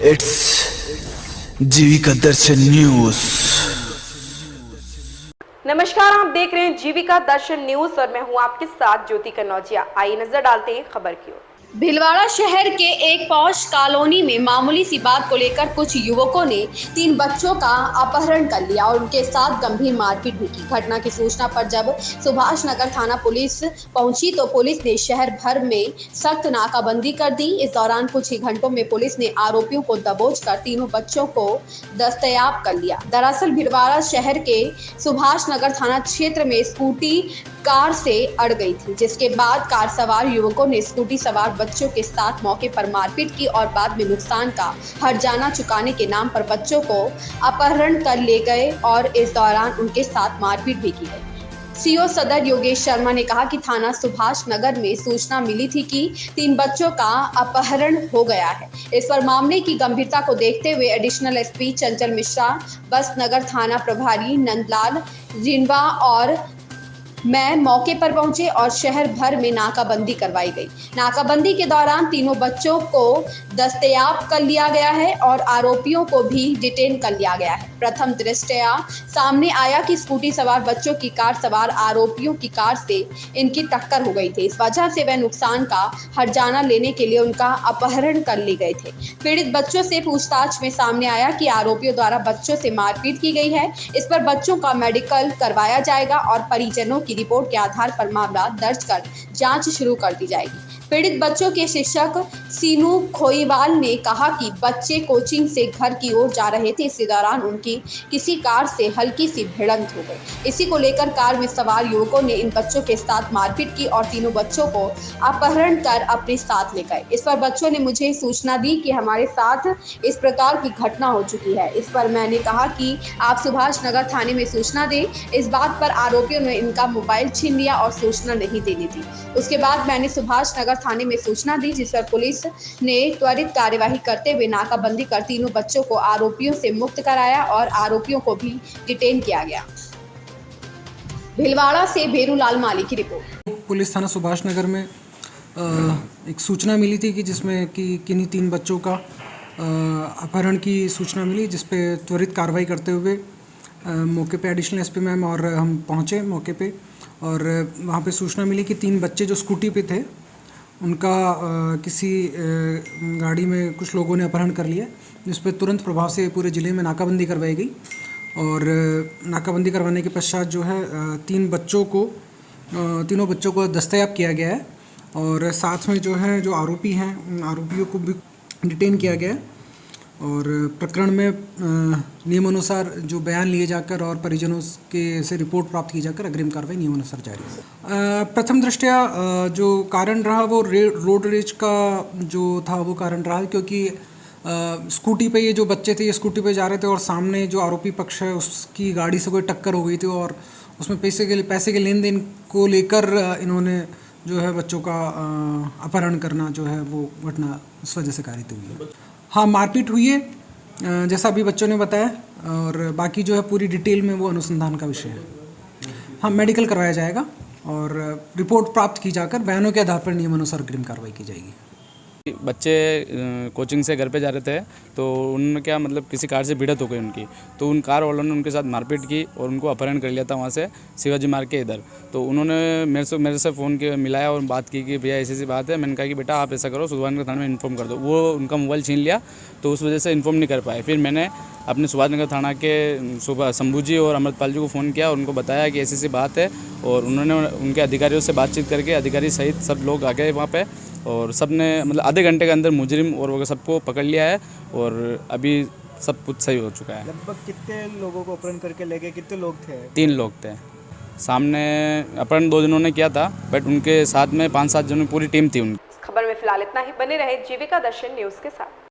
It's Jeevika Darshan news. नमस्कार, आप देख रहे हैं जीविका दर्शन न्यूज और मैं हूं आपके साथ ज्योति कन्नौजिया। आइए नजर डालते हैं खबर की ओर। भीलवाड़ा शहर के एक पॉश कॉलोनी में मामूली सी बात को लेकर कुछ युवकों ने 3 बच्चों का अपहरण कर लिया और उनके साथ गंभीर मारपीट भी की। घटना की सूचना पर जब सुभाष नगर थाना पुलिस पहुंची तो पुलिस ने शहर भर में सख्त नाकाबंदी कर दी। इस दौरान कुछ ही घंटों में पुलिस ने आरोपियों को दबोचकर तीनों बच्चों को दस्तयाब कर लिया। दरअसल भीलवाड़ा शहर के सुभाष नगर थाना क्षेत्र में स्कूटी कार से अड़ गई थी, जिसके बाद कार सवार युवकों ने स्कूटी सवार बच्चों के साथ मौके पर मारपीट की और बाद में नुकसान का हर्जाना चुकाने के नाम पर बच्चों को अपहरण कर ले गए और इस दौरान उनके साथ मारपीट भी की गई। सीओ सदर योगेश शर्मा ने कहा कि थाना सुभाष नगर में सूचना मिली थी कि 3 बच्चों का अपहरण हो गया है। इस पर मामले की गंभीरता को देखते हुए एडिशनल एसपी चंचल मिश्रा, बस नगर थाना प्रभारी नंदलाल रिनवा और मैं मौके पर पहुंचे और शहर भर में नाकाबंदी करवाई गई। नाकाबंदी के दौरान तीनों बच्चों को दस्तयाब कर लिया गया है और आरोपियों को भी डिटेन कर लिया गया है। प्रथम दृष्टया सामने आया कि स्कूटी सवार बच्चों की कार सवार आरोपियों की कार से इनकी टक्कर हो गई थी। इस वजह से वह नुकसान का हर्जाना लेने के लिए उनका अपहरण कर लिए गए थे। पीड़ित बच्चों से पूछताछ में सामने आया कि आरोपियों द्वारा बच्चों से मारपीट की गई है। इस पर बच्चों का मेडिकल करवाया जाएगा और परिजनों की रिपोर्ट के आधार पर मामला दर्ज कर जांच शुरू कर दी जाएगी। पीड़ित बच्चों के शिक्षक सीनू खोईवाल ने कहा कि बच्चे कोचिंग से घर की ओर जा रहे थे। इसी दौरान उनकी किसी कार से हल्की सी भिड़ंत हो गई। इसी को लेकर कार में सवार युवकों ने इन बच्चों के साथ मारपीट की और तीनों बच्चों को अपहरण कर अपने साथ ले गए। इस पर बच्चों ने मुझे सूचना दी कि हमारे साथ इस प्रकार की घटना हो चुकी है। इस पर मैंने कहा कि आप सुभाष नगर थाने में सूचना दें। इस बात पर आरोपियों ने इनका मोबाइल छीन लिया और सूचना नहीं देनी थी। उसके बाद मैंने सुभाष नगर थाने में सूचना दी, जिस पर पुलिस ने त्वरित कार्यवाही करते हुए नाकाबंदी कर तीनों बच्चों को आरोपियों से मुक्त कराया और आरोपियों को भी डिटेन किया गया। भीलवाड़ा से भेरूलाल माली की रिपोर्ट। पुलिस थाना सुभाष नगर में एक सूचना मिली थी कि जिसमें कि किन्हीं 3 बच्चों का अपहरण की सूचना मिली, जिस पे त्वरित कार्रवाई करते हुए मौके पे एडिशनल एसपी मैम और हम पहुँचे मौके पे और वहाँ पे सूचना मिली कि 3 बच्चे जो स्कूटी पे थे उनका किसी गाड़ी में कुछ लोगों ने अपहरण कर लिया, जिस पर तुरंत प्रभाव से पूरे ज़िले में नाकाबंदी करवाई गई और नाकाबंदी करवाने के पश्चात जो है तीनों बच्चों को दस्तयाब किया गया है और साथ में जो है जो आरोपी हैं उन आरोपियों को भी डिटेन किया गया है और प्रकरण में नियमानुसार जो बयान लिए जाकर और परिजनों के से रिपोर्ट प्राप्त की जाकर अग्रिम कार्रवाई नियमानुसार जारी है। प्रथम दृष्टया जो कारण रहा वो रोड रेज का जो था वो कारण रहा, क्योंकि स्कूटी पे ये जो बच्चे थे ये स्कूटी पे जा रहे थे और सामने जो आरोपी पक्ष है उसकी गाड़ी से कोई टक्कर हो गई थी और उसमें पैसे के लेन देन को लेकर इन्होंने जो है बच्चों का अपहरण करना जो है वो घटना इस वजह से कारित हुई है। हाँ, मारपीट हुई है जैसा अभी बच्चों ने बताया और बाकी जो है पूरी डिटेल में वो अनुसंधान का विषय है। हाँ, मेडिकल करवाया जाएगा और रिपोर्ट प्राप्त की जाकर बयानों के आधार पर नियमानुसार अग्रिम कार्रवाई की जाएगी। बच्चे कोचिंग से घर पे जा रहे थे तो उनमें क्या मतलब किसी कार से भिड़ंत हो गई उनकी, तो उन कार वालों ने उनके साथ मारपीट की और उनको अपहरण कर लिया था वहाँ से शिवाजी मार्ग के इधर। तो उन्होंने मेरे से फ़ोन के मिलाया और बात की कि भैया ऐसी बात है। मैंने कहा कि बेटा आप ऐसा करो सुभाष नगर थाने में इन्फॉर्म कर दो। वो उनका मोबाइल छीन लिया तो उस वजह से इन्फॉर्म नहीं कर पाए। फिर मैंने अपने सुभाष नगर थाना के सुबह शंभू जी और अमृतपाल जी को फ़ोन किया और उनको बताया कि ऐसी बात है और उन्होंने उनके अधिकारियों से बातचीत करके अधिकारी सहित सब लोग आ गए वहाँ पे और सब ने मतलब आधे घंटे के अंदर मुजरिम और वो सबको पकड़ लिया है और अभी सब कुछ सही हो चुका है। लगभग कितने लोगों को अपहरण करके ले गए, कितने लोग थे? 3 लोग थे। सामने अपहरण 2 जनों ने किया था बट उनके साथ में 5-7 जनों पूरी टीम थी उनकी। खबर में फिलहाल इतना ही। बने रहे जीविका दर्शन न्यूज के साथ।